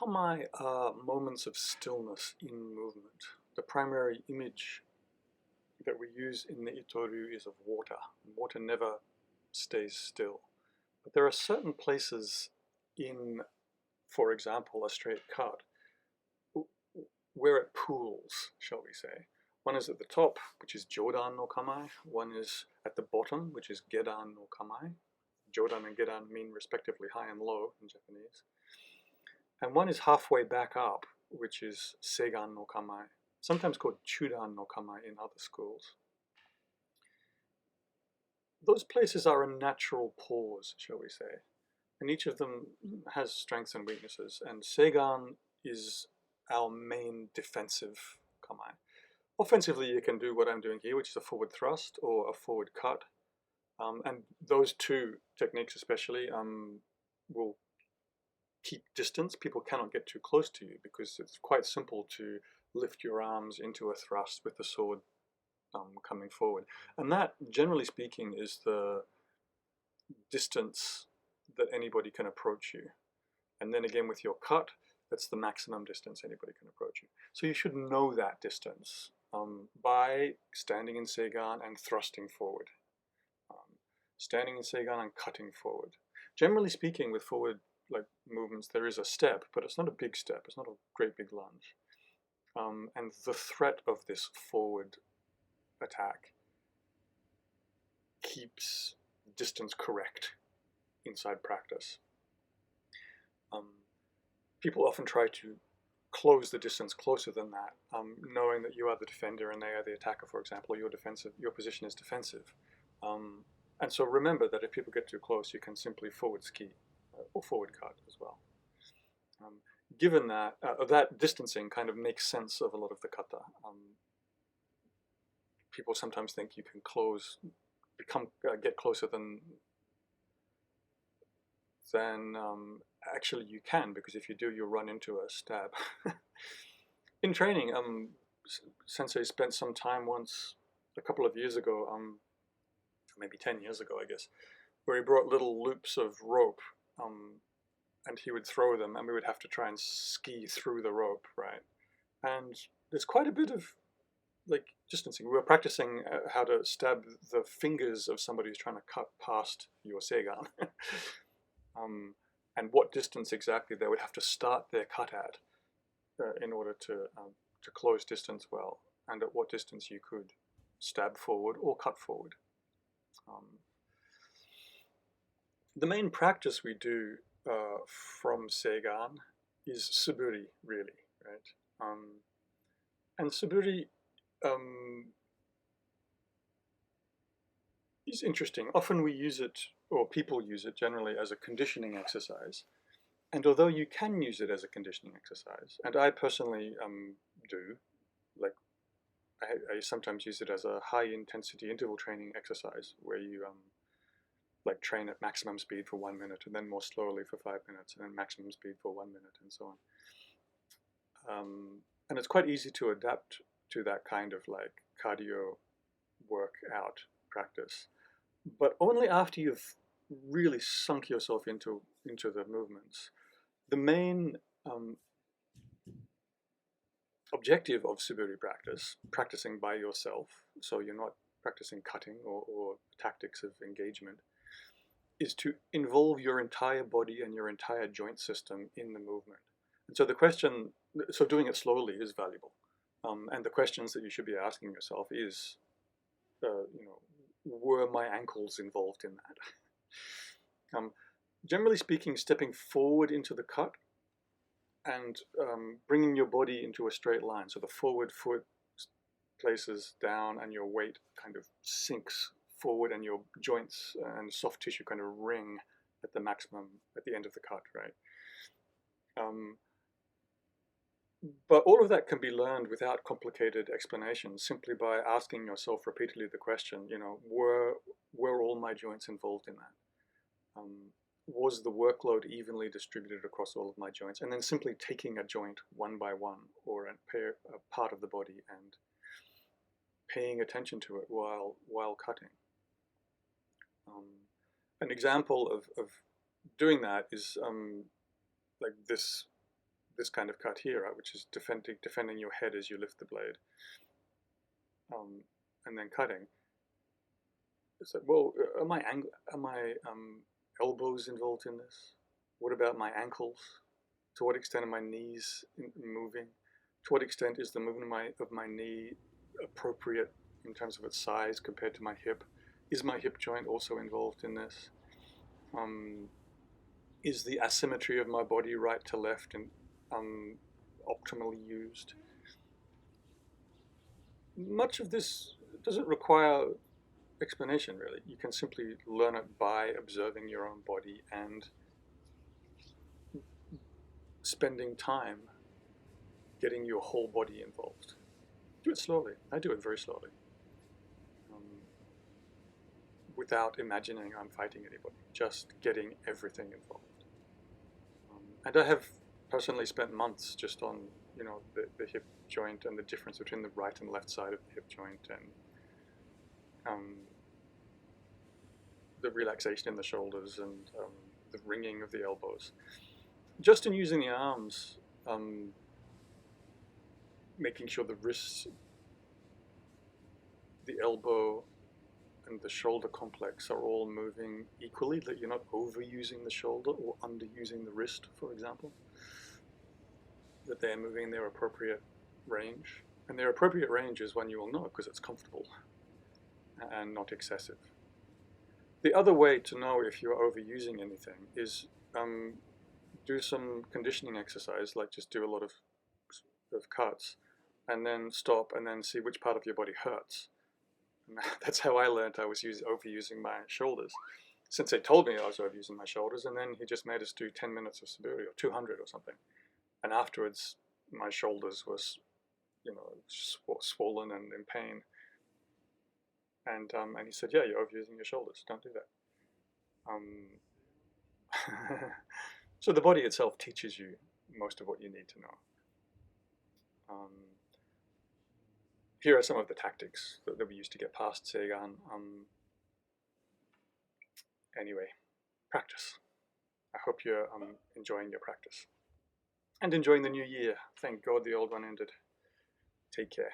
Kamae are moments of stillness in movement. The primary image that we use in the Itto is of water. Water never stays still. But there are certain places in, for example, a straight cut, where it pools, shall we say. One is at the top, which is Jodan no Kamae. One is at the bottom, which is Gedan no Kamae. Jodan and Gedan mean respectively high and low in Japanese. And one is halfway back up, which is Seigan no Kamae, sometimes called Chudan no Kamae in other schools. Those places are a natural pause, shall we say, and each of them has strengths and weaknesses, and Seigan is our main defensive Kamae. Offensively, you can do what I'm doing here, which is a forward thrust or a forward cut, and those two techniques especially will keep distance. People cannot get too close to you because it's quite simple to lift your arms into a thrust with the sword coming forward. And that, generally speaking, is the distance that anybody can approach you. And then again with your cut, that's the maximum distance anybody can approach you. So you should know that distance by standing in Seigan and thrusting forward. Standing in Seigan and cutting forward. Generally speaking, with forward movements, there is a step, but it's not a big step. It's not a great big lunge. And the threat of this forward attack keeps distance correct inside practice. People often try to close the distance closer than that, knowing that you are the defender and they are the attacker, for example. Your position is defensive. And so remember that if people get too close, you can simply forward ski or forward cut as well. Given that, that distancing kind of makes sense of a lot of the kata. People sometimes think you can get closer than actually you can, because if you do, you'll run into a stab. In training, Sensei spent some time once, a couple of years ago, maybe 10 years ago, I guess, where he brought little loops of rope, and he would throw them, and we would have to try and ski through the rope, right? And there's quite a bit of distancing. We were practicing how to stab the fingers of somebody who's trying to cut past your Seigan. And what distance exactly they would have to start their cut at in order to close distance well, and at what distance you could stab forward or cut forward. The main practice we do from Seigan is suburi, really, right? And suburi is interesting. Often we use it, or people use it generally, as a conditioning exercise. And although you can use it as a conditioning exercise, and I personally do, I sometimes use it as a high-intensity interval training exercise where you train at maximum speed for 1 minute, and then more slowly for 5 minutes, and then maximum speed for 1 minute, and so on. And it's quite easy to adapt to that kind of cardio workout practice, but only after you've really sunk yourself into the movements. The main objective of suburi practice, practicing by yourself, so you're not practicing cutting or tactics of engagement, is to involve your entire body and your entire joint system in the movement. And so so doing it slowly is valuable. And the questions that you should be asking yourself is, were my ankles involved in that? Generally speaking, stepping forward into the cut and bringing your body into a straight line. So the forward foot places down and your weight kind of sinks forward and your joints and soft tissue kind of ring at the maximum at the end of the cut, right? But all of that can be learned without complicated explanations, simply by asking yourself repeatedly the question, were all my joints involved in that? Was the workload evenly distributed across all of my joints? And then simply taking a joint one by one, or a part of the body, and paying attention to it while cutting. An example of doing that is this this kind of cut here, right, which is defending your head as you lift the blade, and then cutting. It's like, well, are my elbows involved in this? What about my ankles? To what extent are my knees moving? To what extent is the movement of my knee appropriate in terms of its size compared to my hip? Is my hip joint also involved in this? Is the asymmetry of my body right to left and optimally used? Much of this doesn't require explanation, really. You can simply learn it by observing your own body and spending time getting your whole body involved. Do it slowly. I do it very slowly, without imagining I'm fighting anybody, just getting everything involved. And I have personally spent months just on, the hip joint and the difference between the right and left side of the hip joint, and the relaxation in the shoulders, and the wringing of the elbows. Just in using the arms, making sure the wrists, the elbow, and the shoulder complex are all moving equally, that you're not overusing the shoulder or underusing the wrist, for example, that they're moving in their appropriate range. And their appropriate range is one you will know because it's comfortable and not excessive. The other way to know if you're overusing anything is do some conditioning exercise, like just do a lot of cuts, and then stop and then see which part of your body hurts. And that's how I learned I was overusing my shoulders. Sensei told me I was overusing my shoulders, and then he just made us do 10 minutes of Suburi, or 200 or something. And afterwards, my shoulders was, swollen and in pain. And he said, yeah, you're overusing your shoulders. Don't do that. So the body itself teaches you most of what you need to know. Here are some of the tactics that we used to get past Seigan. Anyway, practice. I hope you're enjoying your practice. And enjoying the new year. Thank God the old one ended. Take care.